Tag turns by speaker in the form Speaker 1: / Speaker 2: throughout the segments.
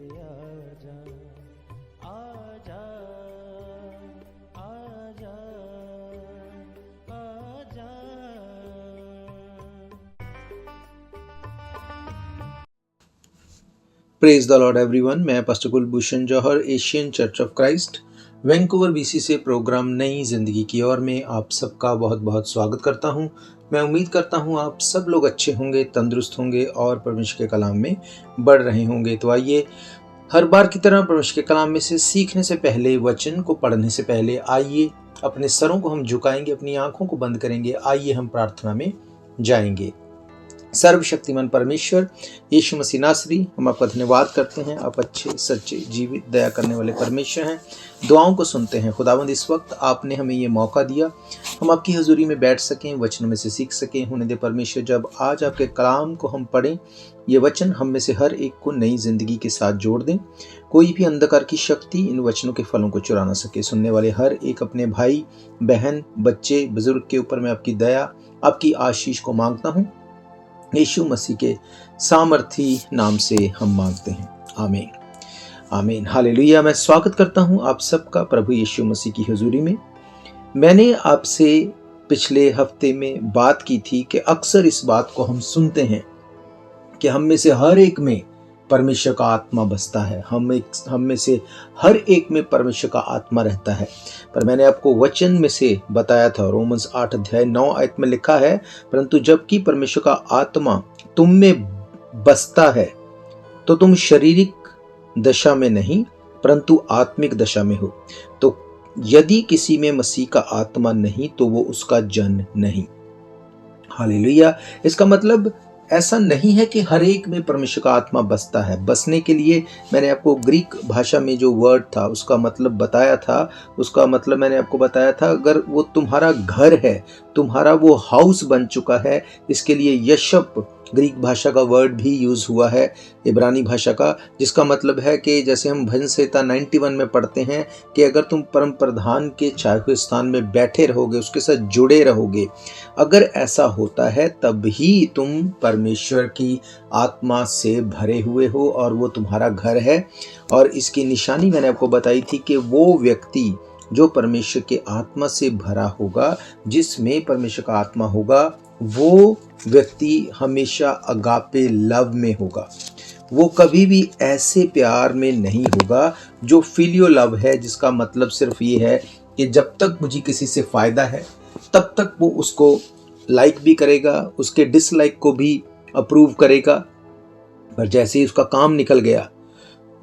Speaker 1: आजा आजा आजा आजा।
Speaker 2: Praise the Lord everyone. मैं pastor Kulbhushan Johar, Asian church of Christ, Vancouver BC से प्रोग्राम नई जिंदगी की ओर में आप सबका बहुत बहुत स्वागत करता हूं। मैं उम्मीद करता हूं आप सब लोग अच्छे होंगे, तंदुरुस्त होंगे और परमेश्वर के कलाम में बढ़ रहे होंगे। तो आइए, हर बार की तरह परमेश्वर के कलाम में से सीखने से पहले, वचन को पढ़ने से पहले, आइए अपने सरों को हम झुकाएंगे, अपनी आंखों को बंद करेंगे। आइए हम प्रार्थना में जाएंगे। सर्वशक्तिमान परमेश्वर यीशु मसीह नासरी, हम आपका धन्यवाद करते हैं। आप अच्छे, सच्चे, जीवित, दया करने वाले परमेश्वर हैं। दुआओं को सुनते हैं खुदावंद। इस वक्त आपने हमें ये मौका दिया, हम आपकी हजूरी में बैठ सकें, वचनों में से सीख सकें। होने दे परमेश्वर, जब आज आपके कलाम को हम पढ़ें, ये वचन हम में से हर एक को नई जिंदगी के साथ जोड़ दें। कोई भी अंधकार की शक्ति इन वचनों के फलों को चुरा ना सके। सुनने वाले हर एक अपने भाई, बहन, बच्चे, बुजुर्ग के ऊपर मैं आपकी दया, आपकी आशीष को मांगता हूँ। यीशु मसीह के सामर्थी नाम से हम मांगते हैं, आमीन आमीन हालेलुया। मैं स्वागत करता हूं आप सबका प्रभु यीशु मसीह की हुजूरी में। मैंने आपसे पिछले हफ्ते में बात की थी कि अक्सर इस बात को हम सुनते हैं कि हम में से हर एक में परमेश्वर का आत्मा बसता है, हम में से हर एक में परमेश्वर का आत्मा रहता है। पर मैंने आपको वचन में से बताया था, रोमन्स 8 अध्याय 9 आयत में लिखा है, परंतु जबकि परमेश्वर का आत्मा तुम में बसता है तो तुम शारीरिक दशा में नहीं परंतु आत्मिक दशा में हो। तो यदि किसी में मसीह का आत्मा नहीं तो वो उसका जन नहीं। हालेलुया। इसका मतलब ऐसा नहीं है कि हर एक में परमेश्वर का आत्मा बसता है। बसने के लिए मैंने आपको ग्रीक भाषा में जो वर्ड था उसका मतलब बताया था। उसका मतलब मैंने आपको बताया था, अगर वो तुम्हारा घर है, तुम्हारा वो हाउस बन चुका है, इसके लिए यशप ग्रीक भाषा का वर्ड भी यूज हुआ है, इब्रानी भाषा का, जिसका मतलब है कि जैसे हम भजन संहिता 91 में पढ़ते हैं कि अगर तुम परम प्रधान के चाहे हुए स्थान में बैठे रहोगे, उसके साथ जुड़े रहोगे, अगर ऐसा होता है तब ही तुम परमेश्वर की आत्मा से भरे हुए हो और वो तुम्हारा घर है। और इसकी निशानी मैंने आपको बताई थी कि वो व्यक्ति जो परमेश्वर के आत्मा से भरा होगा, जिसमें परमेश्वर का आत्मा होगा, वो व्यक्ति हमेशा अगापे लव में होगा। वो कभी भी ऐसे प्यार में नहीं होगा जो फिलियो लव है, जिसका मतलब सिर्फ ये है कि जब तक मुझे किसी से फायदा है तब तक वो उसको लाइक भी करेगा, उसके डिसलाइक को भी अप्रूव करेगा, पर जैसे ही उसका काम निकल गया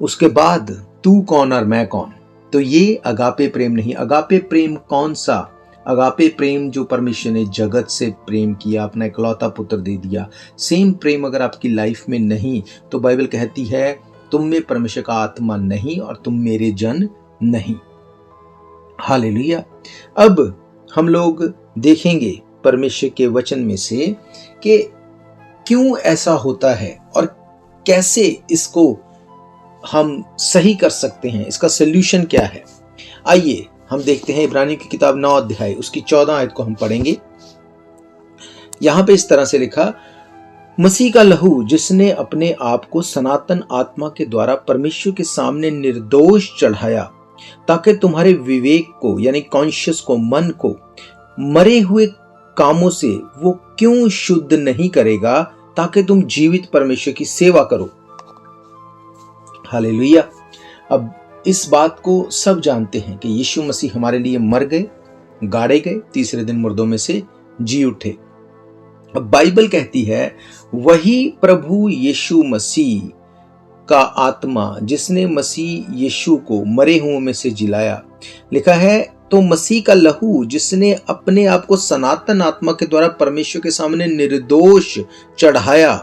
Speaker 2: उसके बाद तू कौन और मैं कौन। तो ये अगापे प्रेम नहीं। अगापे प्रेम कौन सा? अगापे प्रेम जो परमेश्वर ने जगत से प्रेम किया, अपना इकलौता पुत्र दे दिया। सेम प्रेम अगर आपकी लाइफ में नहीं तो बाइबल कहती है तुम में परमेश्वर का आत्मा नहीं और तुम मेरे जन नहीं। हालेलुया। अब हम लोग देखेंगे परमेश्वर के वचन में से कि क्यों ऐसा होता है और कैसे इसको हम सही कर सकते हैं, इसका सल्यूशन क्या है। आइए हम देखते हैं इब्रानी की किताब 9 अध्याय उसकी 14 आयत को हम पढ़ेंगे। यहां पे इस तरह से लिखा, मसीह का लहू जिसने अपने आप को सनातन आत्मा के द्वारा परमेश्वर के सामने निर्दोष चढ़ाया, ताकि तुम्हारे विवेक को यानी कॉन्शियस को, मन को मरे हुए कामों से वो क्यों शुद्ध नहीं करेगा, ताकि तुम जीवित परमेश्वर की सेवा करो। हालेलुया। अब इस बात को सब जानते हैं कि यीशु मसीह हमारे लिए मर गए, गाड़े गए, तीसरे दिन मुर्दों में से जी उठे। अब बाइबल कहती है वही प्रभु यीशु मसीह का आत्मा जिसने मसीह यीशु को मरे हुओं में से जिलाया, लिखा है तो मसीह का लहू जिसने अपने आप को सनातन आत्मा के द्वारा परमेश्वर के सामने निर्दोष चढ़ाया।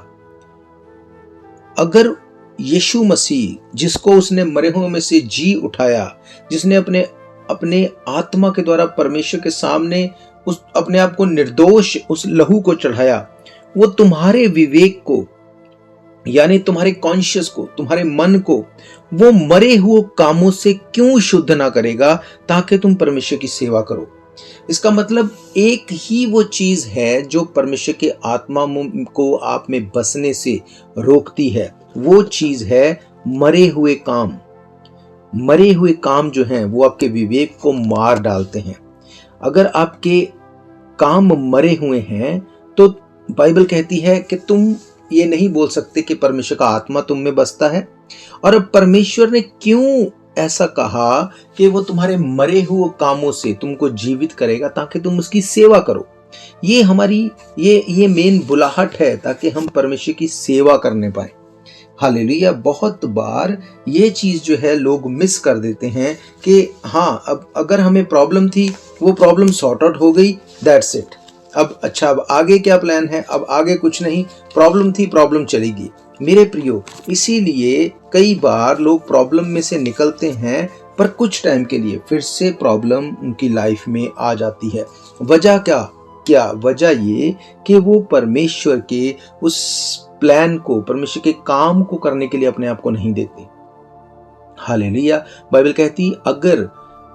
Speaker 2: अगर यीशु मसीह जिसको उसने मरे हुए में से जी उठाया, जिसने अपने आत्मा के द्वारा परमेश्वर के सामने उस अपने आप को निर्दोष उस लहू को चढ़ाया, वो तुम्हारे विवेक को यानी तुम्हारे कॉन्शियस को, तुम्हारे मन को वो मरे हुए कामों से क्यों शुद्ध ना करेगा, ताकि तुम परमेश्वर की सेवा करो। इसका मतलब एक ही वो चीज है जो परमेश्वर के आत्मा को आप में बसने से रोकती है। वो चीज है मरे हुए काम जो हैं वो आपके विवेक को मार डालते हैं। अगर आपके काम मरे हुए हैं तो बाइबल कहती है कि तुम ये नहीं बोल सकते कि परमेश्वर का आत्मा तुम में बसता है। और अब परमेश्वर ने क्यों ऐसा कहा कि वो तुम्हारे मरे हुए कामों से तुमको जीवित करेगा ताकि तुम उसकी सेवा करो। ये हमारी ये मेन बुलाहट है ताकि हम परमेश्वर की सेवा करने पाए। हालेलुया। बहुत बार ये चीज जो है लोग मिस कर देते हैं कि हाँ, अब अगर हमें प्रॉब्लम थी वो प्रॉब्लम सॉर्ट आउट हो गई, दैट्स इट। अब आगे क्या प्लान है, अब आगे कुछ नहीं, प्रॉब्लम थी, प्रॉब्लम चलेगी। मेरे प्रियो, इसीलिए कई बार लोग प्रॉब्लम में से निकलते हैं पर कुछ टाइम के लिए फिर से प्रॉब्लम उनकी लाइफ में आ जाती है। वजह क्या वजह ये कि वो परमेश्वर के उस प्लान को, परमेश्वर के काम को करने के लिए अपने आप को नहीं देते। हालेलुया। बाइबल कहती अगर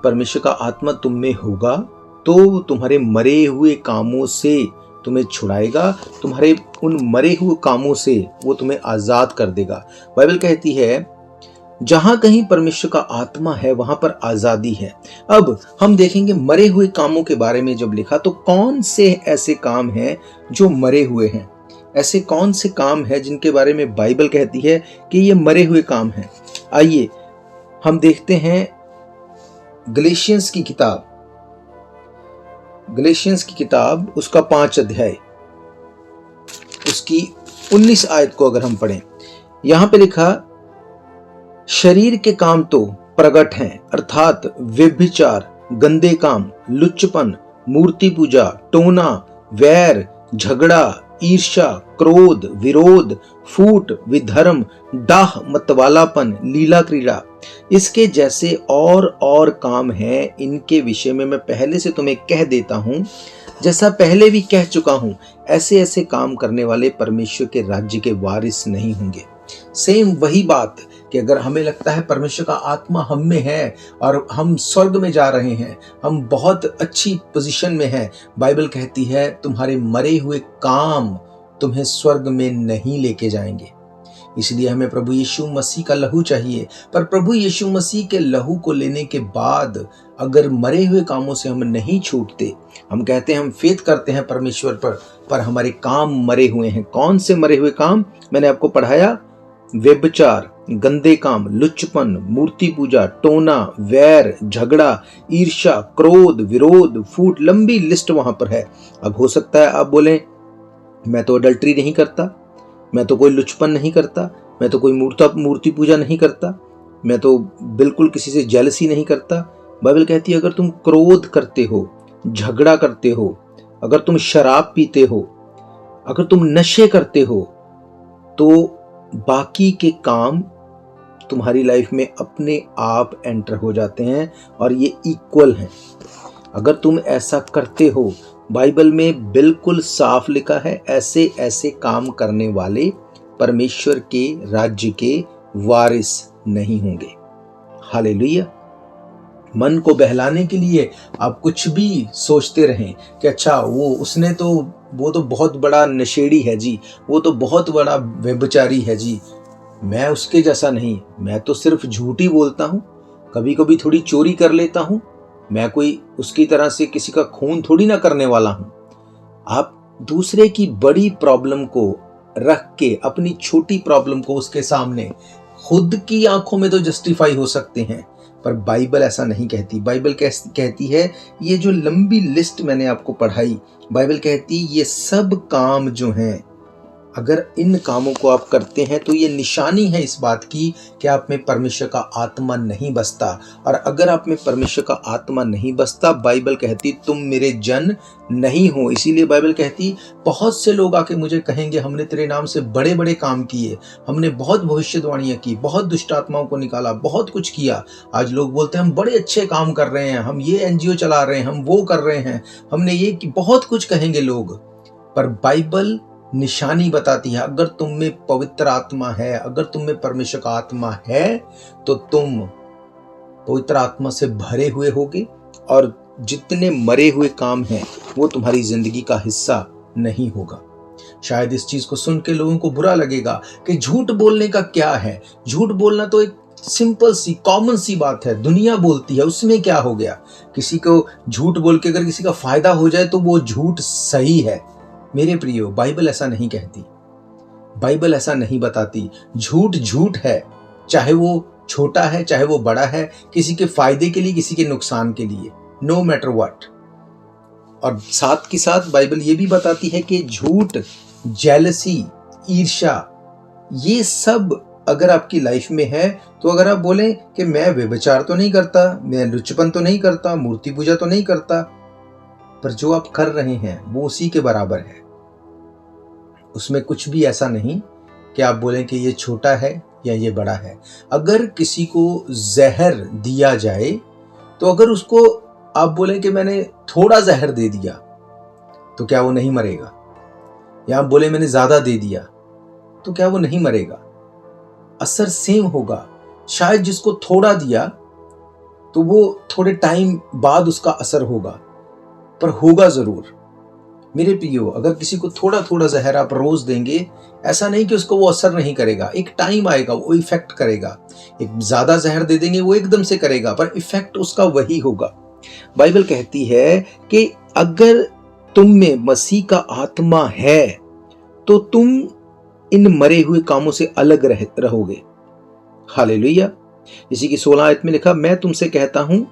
Speaker 2: परमेश्वर का आत्मा तुम में होगा तो तुम्हारे मरे हुए कामों से तुम्हें छुड़ाएगा, तुम्हारे उन मरे हुए कामों से वो तुम्हें आजाद कर देगा। बाइबल कहती है जहां कहीं परमेश्वर का आत्मा है वहां पर आजादी है। अब हम देखेंगे मरे हुए कामों के बारे में जब लिखा तो कौन से ऐसे काम हैं जो मरे हुए हैं, ऐसे कौन से काम हैं जिनके बारे में बाइबल कहती है कि ये मरे हुए काम हैं। आइए हम देखते हैं गलेशियंस की किताब उसका 5 अध्याय उसकी 19 आयत को अगर हम पढ़ें, यहां पे लिखा शरीर के काम तो प्रकट हैं, अर्थात व्यभिचार, गंदे काम, लुच्चपन, मूर्ति पूजा, टोना, वैर, झगड़ा, ईर्ष्या, क्रोध, विरोध, फूट, विधर्म, डाह, मतवालापन, लीला क्रीड़ा, इसके जैसे और काम हैं। इनके विषय में मैं पहले से तुम्हें कह देता हूं, जैसा पहले भी कह चुका हूं, ऐसे काम करने वाले परमेश्वर के राज्य के वारिस नहीं होंगे। सेम वही बात कि अगर हमें लगता है परमेश्वर का आत्मा हम में है और हम स्वर्ग में जा रहे हैं, हम बहुत अच्छी पोजीशन में हैं, बाइबल कहती है तुम्हारे मरे हुए काम तुम्हें स्वर्ग में नहीं लेके जाएंगे। इसलिए हमें प्रभु यीशु मसीह का लहू चाहिए। पर प्रभु यीशु मसीह के लहू को लेने के बाद अगर मरे हुए कामों से हम नहीं छूटते, हम कहते हैं हम फेथ करते हैं परमेश्वर पर हमारे काम मरे हुए हैं। कौन से मरे हुए काम? मैंने आपको पढ़ाया, व्यभिचार, गंदे काम, लुच्चपन, मूर्ति पूजा, टोना, वैर, झगड़ा, ईर्ष्या, क्रोध, विरोध, फूट, लंबी लिस्ट वहां पर है। अब हो सकता है आप बोलें मैं तो अडल्ट्री नहीं करता, मैं तो कोई लुच्चपन नहीं करता, मैं तो कोई मूर्ति पूजा नहीं करता, मैं तो बिल्कुल किसी से जेलसी नहीं करता। बाइबल कहती है अगर तुम क्रोध करते हो, झगड़ा करते हो, अगर तुम शराब पीते हो, अगर तुम नशे करते हो, तो बाकी के काम तुम्हारी लाइफ में अपने आप एंटर हो जाते हैं और ये इक्वल हैं। अगर तुम ऐसा करते हो, बाइबल में बिल्कुल साफ लिखा है ऐसे काम करने वाले परमेश्वर के राज्य के वारिस नहीं होंगे। हालेलुया। मन को बहलाने के लिए आप कुछ भी सोचते रहें कि अच्छा वो तो बहुत बड़ा नशेड़ी है जी, वो तो बहुत बड़ा व्यभिचारी है जी, मैं उसके जैसा नहीं, मैं तो सिर्फ झूठ ही बोलता हूँ, कभी कभी थोड़ी चोरी कर लेता हूँ, मैं कोई उसकी तरह से किसी का खून थोड़ी ना करने वाला हूँ। आप दूसरे की बड़ी प्रॉब्लम को रख के अपनी छोटी प्रॉब्लम को उसके सामने खुद की आंखों में तो जस्टिफाई हो सकते हैं, पर बाइबल ऐसा नहीं कहती। बाइबल कहती है ये जो लंबी लिस्ट मैंने आपको पढ़ाई, बाइबल कहती ये सब काम जो हैं, अगर इन कामों को आप करते हैं तो ये निशानी है इस बात की कि आप में परमेश्वर का आत्मा नहीं बसता। और अगर आप में परमेश्वर का आत्मा नहीं बसता, बाइबल कहती तुम मेरे जन नहीं हो। इसीलिए बाइबल कहती बहुत से लोग आके मुझे कहेंगे हमने तेरे नाम से बड़े बड़े काम किए, हमने बहुत भविष्यवाणियां की, बहुत दुष्ट आत्माओं को निकाला, बहुत कुछ किया। आज लोग बोलते हैं हम बड़े अच्छे काम कर रहे हैं, हम ये एनजीओ चला रहे हैं, हम वो कर रहे हैं, हमने ये की, बहुत कुछ कहेंगे लोग। पर बाइबल निशानी बताती है अगर तुम में पवित्र आत्मा है, अगर तुम में परमेश्वर का आत्मा है तो तुम पवित्र आत्मा से भरे हुए होगे और जितने मरे हुए काम हैं वो तुम्हारी जिंदगी का हिस्सा नहीं होगा। शायद इस चीज को सुन के लोगों को बुरा लगेगा कि झूठ बोलने का क्या है, झूठ बोलना तो एक सिंपल सी कॉमन सी बात है, दुनिया बोलती है, उसमें क्या हो गया। किसी को झूठ बोल के अगर किसी का फायदा हो जाए तो वो झूठ सही है। मेरे प्रियो, बाइबल ऐसा नहीं कहती, बाइबल ऐसा नहीं बताती। झूठ झूठ है, चाहे वो छोटा है चाहे वो बड़ा है, किसी के फायदे के लिए किसी के नुकसान के लिए, नो मैटर व्हाट। और साथ के साथ बाइबल ये भी बताती है कि झूठ, जेलसी, ईर्ष्या, ये सब अगर आपकी लाइफ में है तो अगर आप बोलें कि मैं व्यभिचार तो नहीं करता, मैं लुच्चपन तो नहीं करता, मूर्ति पूजा तो नहीं करता, पर जो आप कर रहे हैं वो उसी के बराबर है। उसमें कुछ भी ऐसा नहीं कि आप बोलें कि ये छोटा है या ये बड़ा है। अगर किसी को जहर दिया जाए तो अगर उसको आप बोलें कि मैंने थोड़ा जहर दे दिया तो क्या वो नहीं मरेगा? या आप बोले मैंने ज्यादा दे दिया तो क्या वो नहीं मरेगा? असर सेम होगा। शायद जिसको थोड़ा दिया तो वो थोड़े टाइम बाद उसका असर होगा, पर होगा जरूर। मेरे प्रियो, अगर किसी को थोड़ा थोड़ा जहर आप रोज देंगे, ऐसा नहीं कि उसको वो असर नहीं करेगा, एक टाइम आएगा वो इफेक्ट करेगा। एक ज्यादा जहर दे देंगे वो एकदम से करेगा, पर इफेक्ट उसका वही होगा। बाइबल कहती है कि अगर तुम में मसीह का आत्मा है तो तुम इन मरे हुए कामों से अलग रहोगे। हालेलुया। इसी की 16 आयत में लिखा, मैं तुमसे कहता हूं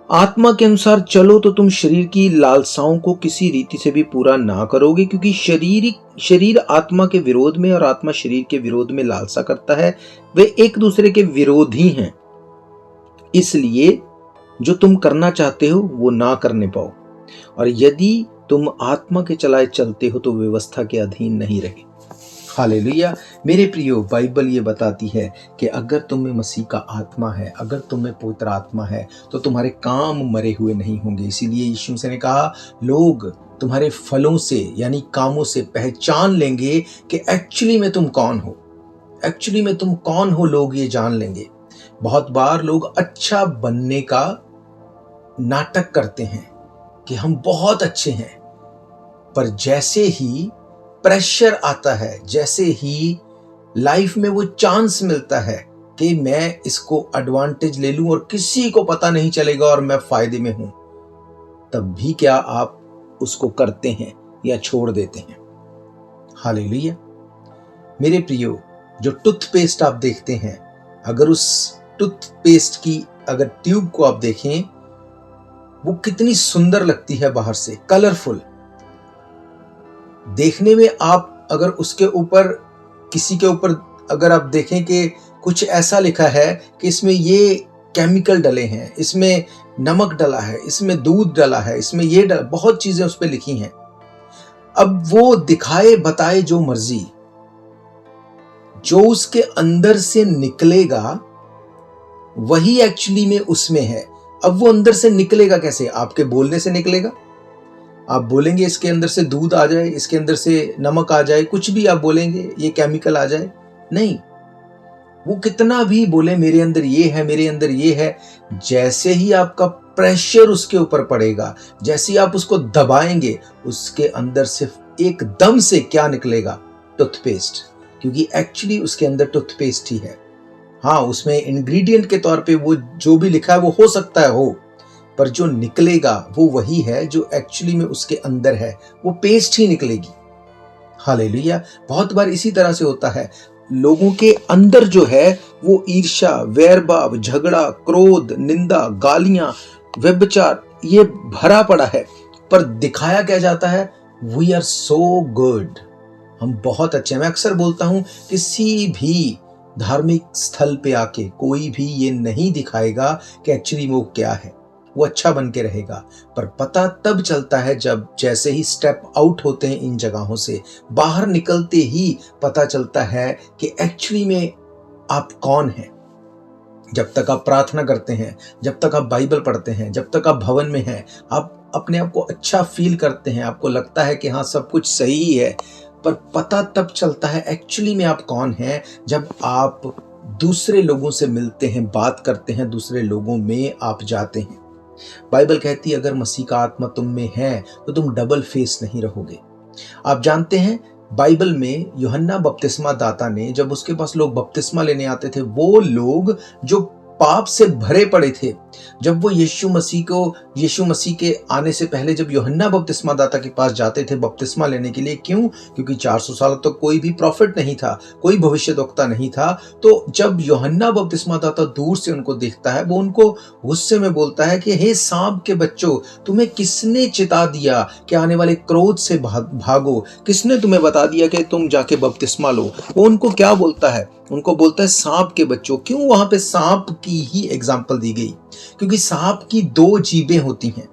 Speaker 2: आत्मा के अनुसार चलो तो तुम शरीर की लालसाओं को किसी रीति से भी पूरा ना करोगे, क्योंकि शरीर आत्मा के विरोध में और आत्मा शरीर के विरोध में लालसा करता है, वे एक दूसरे के विरोधी हैं, इसलिए जो तुम करना चाहते हो वो ना करने पाओ। और यदि तुम आत्मा के चलाए चलते हो तो व्यवस्था के अधीन नहीं रहे। हालेलुया। मेरे प्रियो, बाइबल ये बताती है कि अगर तुम में मसीह का आत्मा है, अगर तुम में पवित्र आत्मा है, तो तुम्हारे काम मरे हुए नहीं होंगे। इसीलिए यीशु मसीह ने कहा, लोग तुम्हारे फलों से यानी कामों से पहचान लेंगे कि एक्चुअली में तुम कौन हो। एक्चुअली में तुम कौन हो लोग ये जान लेंगे। बहुत बार लोग अच्छा बनने का नाटक करते हैं कि हम बहुत अच्छे हैं, पर जैसे ही प्रेशर आता है, जैसे ही लाइफ में वो चांस मिलता है कि मैं इसको एडवांटेज ले लूं और किसी को पता नहीं चलेगा और मैं फायदे में हूं, तब भी क्या आप उसको करते हैं या छोड़ देते हैं? हालेलुया। मेरे प्रियो, जो टूथपेस्ट आप देखते हैं, अगर उस टूथपेस्ट की अगर ट्यूब को आप देखें, वो कितनी सुंदर लगती है बाहर से, कलरफुल देखने में। आप अगर उसके ऊपर किसी के ऊपर अगर आप देखें कि कुछ ऐसा लिखा है कि इसमें ये केमिकल डले हैं, इसमें नमक डला है, इसमें दूध डला है, इसमें ये बहुत चीजें उस पर लिखी हैं। अब वो दिखाए बताए जो मर्जी, जो उसके अंदर से निकलेगा वही एक्चुअली में उसमें है। अब वो अंदर से निकलेगा कैसे? आपके बोलने से निकलेगा। आप बोलेंगे इसके अंदर से दूध आ जाए, इसके अंदर से नमक आ जाए, कुछ भी आप बोलेंगे ये केमिकल आ जाए, नहीं। वो कितना भी बोले मेरे अंदर ये है, मेरे अंदर ये है, जैसे ही आपका प्रेशर उसके ऊपर पड़ेगा, जैसे ही आप उसको दबाएंगे, उसके अंदर सिर्फ एकदम से क्या निकलेगा? टूथपेस्ट। क्योंकि एक्चुअली उसके अंदर टूथपेस्ट ही है। हाँ, उसमें इंग्रेडिएंट के तौर पे वो जो भी लिखा है वो हो सकता है हो, पर जो निकलेगा वो वही है जो एक्चुअली में उसके अंदर है, वो पेस्ट ही निकलेगी। हालेलुया। बहुत बार इसी तरह से होता है, लोगों के अंदर जो है वो ईर्ष्या, वैरभाव, झगड़ा, क्रोध, निंदा, गालियां, व्यभिचार, ये भरा पड़ा है, पर दिखाया क्या जाता है? वी आर सो गुड, हम बहुत अच्छे हैं। मैं अक्सर बोलता हूं, किसी भी धार्मिक स्थल पे आके कोई भी ये नहीं दिखाएगा कि एक्चुअली वो क्या है, वो अच्छा बन के रहेगा, पर पता तब चलता है जब जैसे ही स्टेप आउट होते हैं इन जगहों से, बाहर निकलते ही पता चलता है कि एक्चुअली में आप कौन हैं। जब तक आप प्रार्थना करते हैं, जब तक आप बाइबल पढ़ते हैं, जब तक आप भवन में हैं, आप अपने आप को अच्छा फील करते हैं, आपको लगता है कि हाँ सब कुछ सही है, पर पता तब चलता है एक्चुअली में आप कौन हैं जब आप दूसरे लोगों से मिलते हैं, बात करते हैं, दूसरे लोगों में आप जाते हैं। बाइबल कहती है अगर मसीह का आत्मा तुम में है तो तुम डबल फेस नहीं रहोगे। आप जानते हैं बाइबल में यूहन्ना बपतिस्मा दाता ने, जब उसके पास लोग बपतिस्मा लेने आते थे, वो लोग जो पाप से भरे पड़े थे, जब वो यीशु मसीह के आने से पहले जब यूहन्ना बपतिस्मा दाता के पास जाते थे बपतिस्मा लेने के लिए, क्यों? क्योंकि 400 साल तक कोई भी प्रॉफिट नहीं था, कोई भविष्यद्वक्ता नहीं था। तो जब यूहन्ना बपतिस्मा दाता दूर से उनको देखता है, वो उनको गुस्से में बोलता है कि हे सांप के बच्चों, तुम्हें किसने चिता दिया कि आने वाले क्रोध से भागो? किसने तुम्हें बता दिया कि तुम जाके बपतिस्मा लो? वो उनको क्या बोलता है? उनको बोलता है सांप के बच्चों। क्यों वहां पे सांप की ही एग्जाम्पल दी गई? क्योंकि सांप की दो जीभें होती हैं।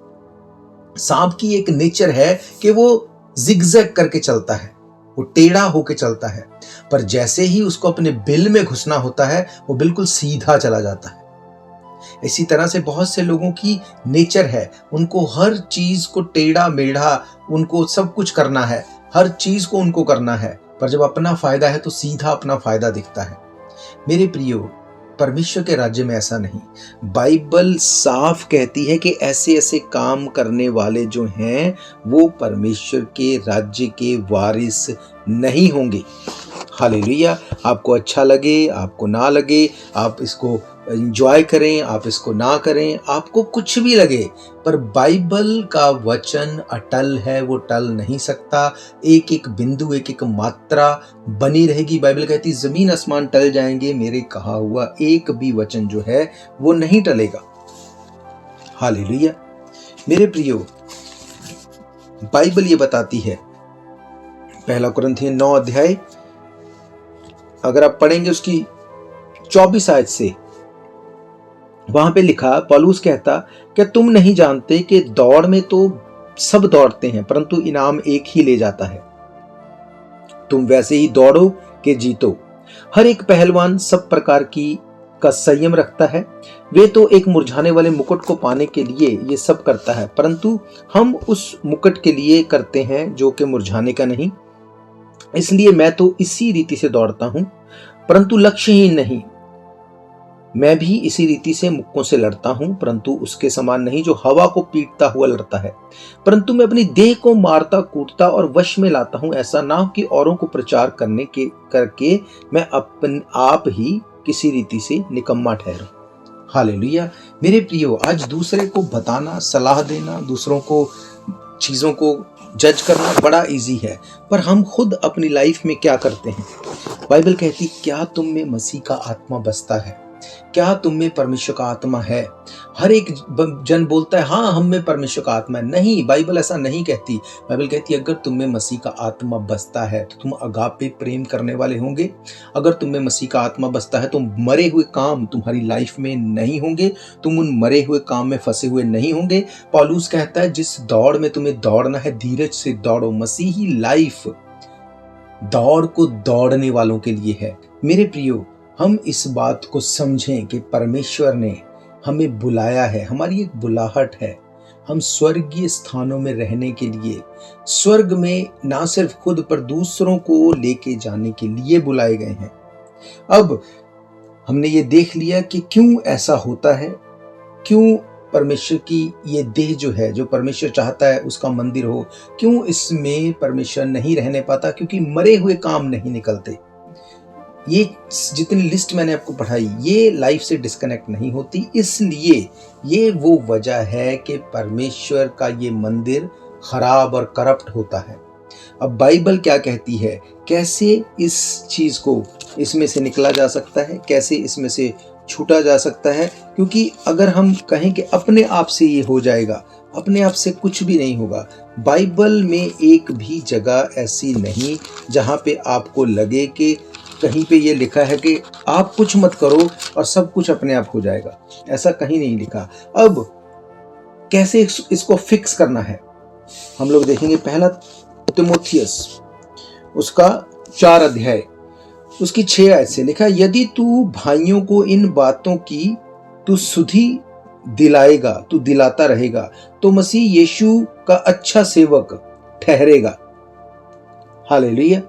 Speaker 2: सांप की एक नेचर है कि वो जिगजैग करके चलता है, वो टेढ़ा होके चलता है, पर जैसे ही उसको अपने बिल में घुसना होता है वो बिल्कुल सीधा चला जाता है। इसी तरह से बहुत से लोगों की नेचर है, उनको हर चीज को टेढ़ा मेढ़ा, उनको सब कुछ करना है, हर चीज को उनको करना है, पर जब अपना फायदा है तो सीधा अपना फायदा दिखता है। मेरे प्रियो, परमेश्वर के राज्य में ऐसा नहीं। बाइबल साफ कहती है कि ऐसे ऐसे काम करने वाले जो हैं वो परमेश्वर के राज्य के वारिस नहीं होंगे। हालेलुया। आपको अच्छा लगे, आपको ना लगे, आप इसको एंजॉय करें, आप इसको ना करें, आपको कुछ भी लगे, पर बाइबल का वचन अटल है, वो टल नहीं सकता। एक एक बिंदु, एक एक मात्रा बनी रहेगी। बाइबल कहती जमीन आसमान टल जाएंगे, मेरे कहा हुआ एक भी वचन जो है वो नहीं टलेगा। हालेलुया। मेरे प्रियो, बाइबल ये बताती है, पहला कुरिन्थियों 9 अध्याय अगर आप पढ़ेंगे उसकी 24 आयत से, वहां पे लिखा, पौलुस कहता कि तुम नहीं जानते कि दौड़ में तो सब दौड़ते हैं परंतु इनाम एक ही ले जाता है। तुम वैसे ही दौड़ो कि जीतो। हर एक पहलवान सब प्रकार का संयम रखता है। वे तो एक मुरझाने वाले मुकुट को पाने के लिए ये सब करता है, परंतु हम उस मुकुट के लिए करते हैं जो कि मुरझाने का नहीं। इसलिए मैं तो इसी रीति से दौड़ता हूं, परंतु लक्ष्यहीन नहीं। मैं भी इसी रीति से मुक्कों से लड़ता हूं, परंतु उसके समान नहीं जो हवा को पीटता हुआ लड़ता है, परंतु मैं अपनी देह को मारता कूटता और वश में लाता हूं, ऐसा ना हो कि औरों को प्रचार करके मैं अपन आप ही किसी रीति से निकम्मा ठहरूं। हालेलुया। मेरे प्रियो, आज दूसरे को बताना, सलाह देना, दूसरों को चीजों को जज करना बड़ा इजी है, पर हम खुद अपनी लाइफ में क्या करते हैं? बाइबल कहती, क्या तुम में मसीह का आत्मा बसता है? क्या तुम में परमेश्वर का आत्मा है? हर एक जन बोलता है हाँ हम में परमेश्वर का आत्मा है। नहीं, बाइबल ऐसा नहीं कहती। बाइबल कहती है अगर तुम में मसीह का आत्मा बसता है तो तुम अगापे प्रेम करने वाले होंगे। अगर तुम में मसीह का आत्मा बसता है तो मरे हुए काम तुम्हारी लाइफ में नहीं होंगे, तुम उन मरे हुए काम में फंसे हुए नहीं होंगे। पौलुस कहता है जिस दौड़ में तुम्हें दौड़ना है धीरज से दौड़ो। मसीही लाइफ दौड़ को दौड़ने वालों के लिए है। मेरे प्रियो, हम इस बात को समझें कि परमेश्वर ने हमें बुलाया है, हमारी एक बुलाहट है। हम स्वर्गीय स्थानों में रहने के लिए, स्वर्ग में ना सिर्फ खुद पर दूसरों को लेके जाने के लिए बुलाए गए हैं। अब हमने ये देख लिया कि क्यों ऐसा होता है, क्यों परमेश्वर की ये देह जो है, जो परमेश्वर चाहता है उसका मंदिर हो, क्यों इसमें परमेश्वर नहीं रहने पाता? क्योंकि मरे हुए काम नहीं निकलते। ये जितनी लिस्ट मैंने आपको पढ़ाई ये लाइफ से डिस्कनेक्ट नहीं होती, इसलिए ये वो वजह है कि परमेश्वर का ये मंदिर खराब और करप्ट होता है। अब बाइबल क्या कहती है, कैसे इस चीज को इसमें से निकला जा सकता है, कैसे इसमें से छूटा जा सकता है? क्योंकि अगर हम कहें कि अपने आप से ये हो जाएगा, अपने आप से कुछ भी नहीं होगा। बाइबल में एक भी जगह ऐसी नहीं जहां पे आपको लगे कि कहीं पे ये लिखा है कि आप कुछ मत करो और सब कुछ अपने आप हो जाएगा। ऐसा कहीं नहीं लिखा। अब कैसे इसको फिक्स करना है हम लोग देखेंगे। पहला तिमोथियस उसका 4 अध्याय उसकी 6 आयत से लिखा, यदि तू भाइयों को इन बातों की तू सुधि दिलाएगा, तू दिलाता रहेगा, तो मसीह यीशु का अच्छा सेवक ठहरेगा। हालेलुया।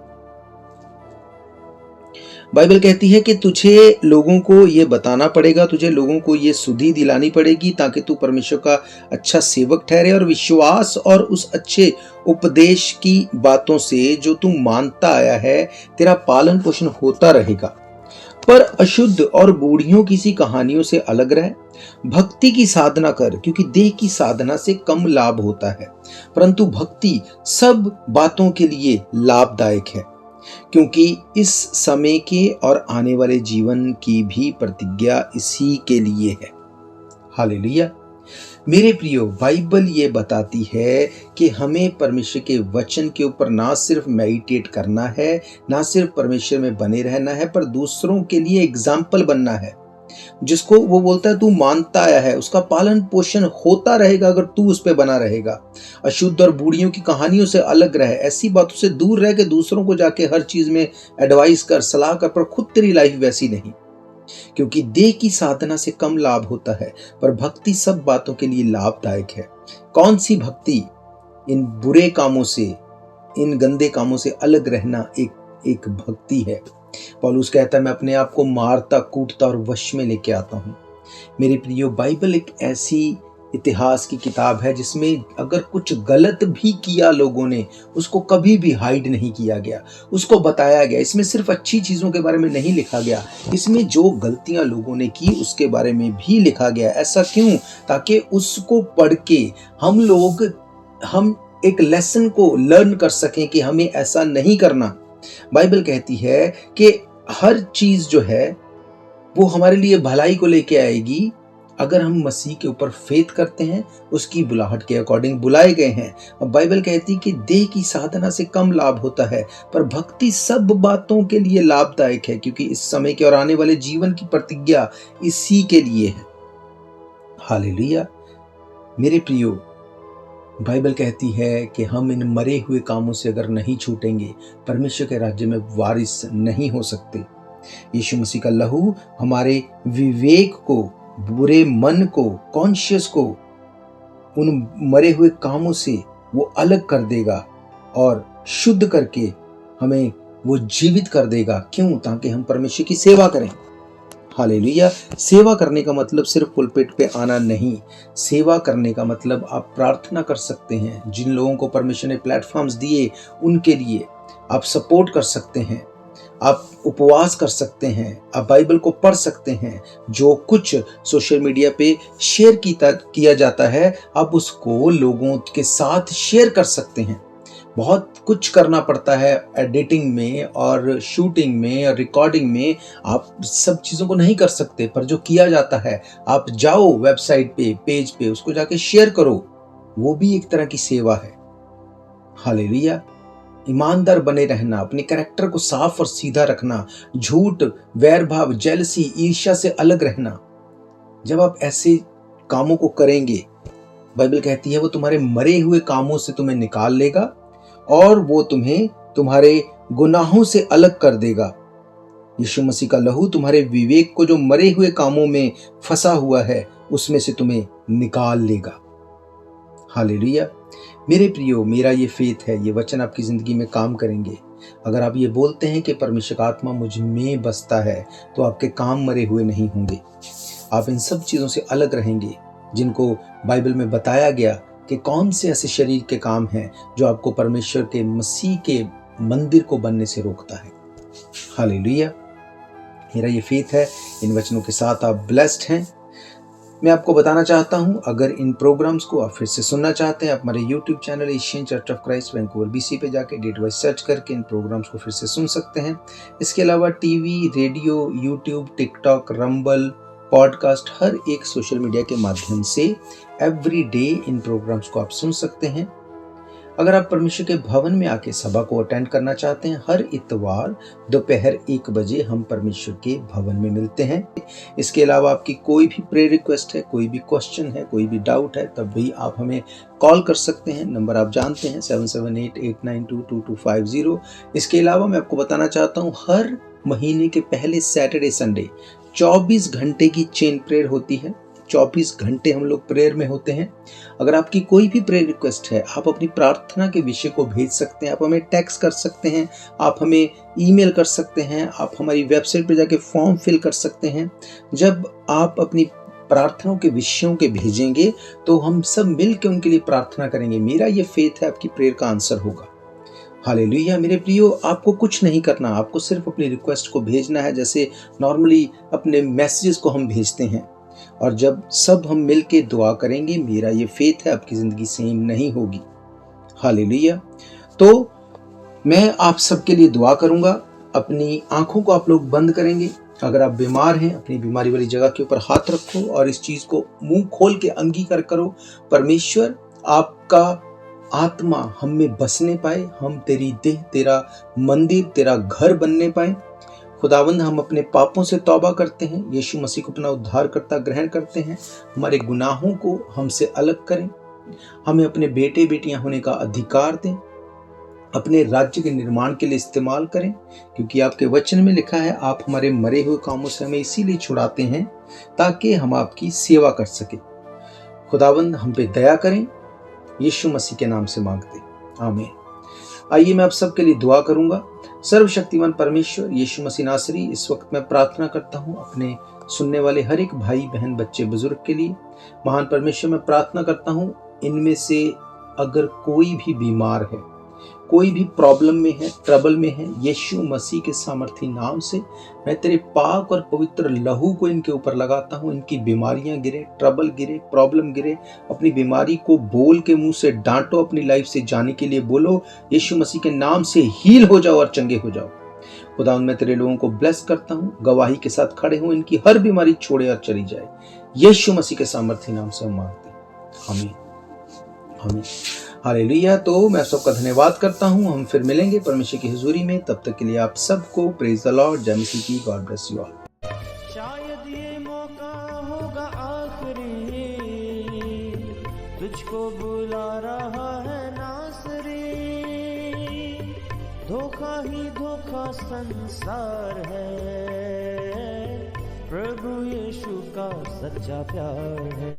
Speaker 2: बाइबल कहती है कि तुझे लोगों को ये बताना पड़ेगा, तुझे लोगों को ये सुधि दिलानी पड़ेगी ताकि तू परमेश्वर का अच्छा सेवक ठहरे और विश्वास और उस अच्छे उपदेश की बातों से जो तू मानता आया है तेरा पालन पोषण होता रहेगा। पर अशुद्ध और बूढ़ियों की सी कहानियों से अलग रह, भक्ति की साधना कर, क्योंकि देह की साधना से कम लाभ होता है, परंतु भक्ति सब बातों के लिए लाभदायक है, क्योंकि इस समय के और आने वाले जीवन की भी प्रतिज्ञा इसी के लिए है। हालेलुया। मेरे प्रियो, बाइबल ये बताती है कि हमें परमेश्वर के वचन के ऊपर ना सिर्फ मेडिटेट करना है, ना सिर्फ परमेश्वर में बने रहना है, पर दूसरों के लिए एग्जाम्पल बनना है। जिसको वो बोलता है तू मानता आया है, उसका पालन पोषण होता रहेगा अगर तू उस पे बना रहेगा। अशुद्ध और बूढ़ियों की कहानियों से अलग रहे, ऐसी बातों से दूर रह के दूसरों को जाके हर चीज में एडवाइस कर, सलाह कर, पर खुद तेरी लाइफ वैसी नहीं, क्योंकि देह की साधना से कम लाभ होता है, पर भक्ति सब बातों के लिए लाभदायक है। कौन सी भक्ति? इन बुरे कामों से, इन गंदे कामों से अलग रहना एक भक्ति है। पौलुस कहता है मैं अपने आप को मारता, कूटता और वश में लेके आता हूं। मेरे प्रियो, बाइबल एक ऐसी इतिहास की किताब है जिसमें अगर कुछ गलत भी किया लोगों ने, उसको कभी भी हाइड नहीं किया गया, उसको बताया गया। इसमें सिर्फ अच्छी चीजों के बारे में नहीं लिखा गया, इसमें जो गलतियां लोगों ने की उसके बारे में भी लिखा गया। ऐसा क्यों? ताकि उसको पढ़ के हम एक लेसन को लर्न कर सकें कि हमें ऐसा नहीं करना। बाइबल कहती है कि हर चीज जो है वो हमारे लिए भलाई को लेके आएगी अगर हम मसीह के ऊपर फेथ करते हैं, उसकी बुलाहट के अकॉर्डिंग बुलाए गए हैं। अब बाइबल कहती है कि देह की साधना से कम लाभ होता है, पर भक्ति सब बातों के लिए लाभदायक है, क्योंकि इस समय के और आने वाले जीवन की प्रतिज्ञा इसी के लिए है। हालेलुया। मेरे प्रियो, बाइबल कहती है कि हम इन मरे हुए कामों से अगर नहीं छूटेंगे, परमेश्वर के राज्य में वारिस नहीं हो सकते। यीशु मसीह का लहू हमारे विवेक को, बुरे मन को, कॉन्शियस को उन मरे हुए कामों से वो अलग कर देगा और शुद्ध करके हमें वो जीवित कर देगा। क्यों? ताकि हम परमेश्वर की सेवा करें। हालेलुया। सेवा करने का मतलब सिर्फ पुलपिट पे आना नहीं। सेवा करने का मतलब आप प्रार्थना कर सकते हैं, जिन लोगों को परमेश्वर ने प्लेटफॉर्म्स दिए उनके लिए आप सपोर्ट कर सकते हैं, आप उपवास कर सकते हैं, आप बाइबल को पढ़ सकते हैं। जो कुछ सोशल मीडिया पे शेयर किया जाता है, आप उसको लोगों के साथ शेयर कर सकते हैं। बहुत कुछ करना पड़ता है एडिटिंग में और शूटिंग में और रिकॉर्डिंग में, आप सब चीज़ों को नहीं कर सकते, पर जो किया जाता है, आप जाओ वेबसाइट पे, पेज पे, उसको जाके शेयर करो, वो भी एक तरह की सेवा है। हालेलुया। ईमानदार बने रहना, अपने कैरेक्टर को साफ और सीधा रखना, झूठ, वैर भाव, जेलसी, ईर्ष्या से अलग रहना। जब आप ऐसे कामों को करेंगे, बाइबल कहती है वो तुम्हारे मरे हुए कामों से तुम्हें निकाल लेगा और वो तुम्हें तुम्हारे गुनाहों से अलग कर देगा। यीशु मसीह का लहू तुम्हारे विवेक को, जो मरे हुए कामों में फंसा हुआ है, उसमें से तुम्हें निकाल लेगा। हालेलुया। मेरे प्रियो, मेरा ये फेथ है, ये वचन आपकी जिंदगी में काम करेंगे। अगर आप ये बोलते हैं कि परमेश्वर का आत्मा मुझ में बसता है, तो आपके काम मरे हुए नहीं होंगे। आप इन सब चीज़ों से अलग रहेंगे जिनको बाइबल में बताया गया कि कौन से ऐसे शरीर के काम हैं जो आपको परमेश्वर के, मसीह के मंदिर को बनने से रोकता है। हालेलुया। मेरा ये फेथ है, इन वचनों के साथ आप ब्लेस्ड हैं। मैं आपको बताना चाहता हूं, अगर इन प्रोग्राम्स को आप फिर से सुनना चाहते हैं, आप हमारे YouTube channel Asian church of Christ Vancouver BC पे जाके डेट वाइज सर्च करके इन प्रोग्राम्स को फिर से सुन सकते हैं। इसके अलावा TV, radio, YouTube, TikTok, Rumble, podcast, हर एक सोशल मीडिया के माध्यम से एवरी डे इन प्रोग्राम्स को आप सुन सकते हैं। अगर आप परमेश्वर के भवन में आके सभा को अटेंड करना चाहते हैं, हर इतवार दोपहर 1 बजे हम परमेश्वर के भवन में मिलते हैं। इसके अलावा आपकी कोई भी प्रेयर रिक्वेस्ट है, कोई भी क्वेश्चन है, कोई भी डाउट है, तब भी आप हमें कॉल कर सकते हैं। नंबर आप जानते हैं 7788922250। इसके अलावा मैं आपको बताना चाहता हूँ, हर महीने के पहले सैटरडे संडे 24 घंटे की चेन प्रेयर होती है। 24 घंटे हम लोग प्रेयर में होते हैं। अगर आपकी कोई भी प्रेयर रिक्वेस्ट है, आप अपनी प्रार्थना के विषय को भेज सकते हैं। आप हमें टेक्स्ट कर सकते हैं, आप हमें ईमेल कर सकते हैं, आप हमारी वेबसाइट पर जाके फॉर्म फिल कर सकते हैं। जब आप अपनी प्रार्थनाओं के विषयों के भेजेंगे तो हम सब मिल के उनके लिए प्रार्थना करेंगे। मेरा ये फेथ है आपकी प्रेयर का आंसर होगा। हालेलुया। मेरे प्रियो, आपको कुछ नहीं करना, आपको सिर्फ अपनी रिक्वेस्ट को भेजना है, जैसे नॉर्मली अपने मैसेजेस को हम भेजते हैं। और जब सब हम मिल के दुआ करेंगे, मेरा ये फेथ है आपकी ज़िंदगी सेम नहीं होगी। हालेलुया। तो मैं आप सबके लिए दुआ करूंगा। अपनी आंखों को आप लोग बंद करेंगे। अगर आप बीमार हैं, अपनी बीमारी वाली जगह के ऊपर हाथ रखो और इस चीज को मुंह खोल के अंगीकार करो। परमेश्वर, आपका आत्मा हम में बसने पाए, हम तेरी देह, तेरा मंदिर, तेरा घर बनने पाए। खुदावंद, हम अपने पापों से तौबा करते हैं, यीशु मसीह को अपना उद्धारकर्ता ग्रहण करते हैं। हमारे गुनाहों को हमसे अलग करें, हमें अपने बेटे बेटियां होने का अधिकार दें, अपने राज्य के निर्माण के लिए इस्तेमाल करें, क्योंकि आपके वचन में लिखा है आप हमारे मरे हुए कामों से हमें इसीलिए छुड़ाते हैं ताकि हम आपकी सेवा कर सके। खुदावंद, हम पे दया करें, यीशु मसीह के नाम से मांगते, आमीन। आइए मैं आप सबके लिए दुआ करूंगा। सर्वशक्तिमान परमेश्वर यीशु मसीह नासरी, इस वक्त मैं प्रार्थना करता हूं अपने सुनने वाले हर एक भाई बहन, बच्चे, बुजुर्ग के लिए। महान परमेश्वर, मैं प्रार्थना करता हूं इनमें से अगर कोई भी बीमार है, कोई भी प्रॉब्लम में है, ट्रबल में है, यीशु मसीह के सामर्थी नाम से मैं तेरे पाक और पवित्र लहू को इनके ऊपर लगाता हूं। इनकी बीमारियां गिरे, ट्रबल गिरे, प्रॉब्लम गिरे। अपनी बीमारी को बोल के मुंह से डांटो, अपनी लाइफ से जाने के लिए बोलो, यीशु मसीह के नाम से हील हो जाओ और चंगे हो जाओ। खुदा, मैं तेरे लोगों को ब्लेस करता हूं, गवाही के साथ खड़े हूं, इनकी हर बीमारी छोड़े और चली जाए। यीशु मसीह के सामर्थी नाम से हम मांगते हैं, आमीन, आमीन। हालेलुया। तो मैं सबका धन्यवाद करता हूं। हम फिर मिलेंगे परमेश्वर की हुजूरी में। तब तक के लिए आप सबको प्रेज द लॉर्ड, जय मसीह की। God bless you all.
Speaker 1: शायद ये मौका होगा आखिरी, तुझको बुला रहा है नासरी। धोखा ही धोखा संसार है, प्रभु यीशु का सच्चा प्यार है।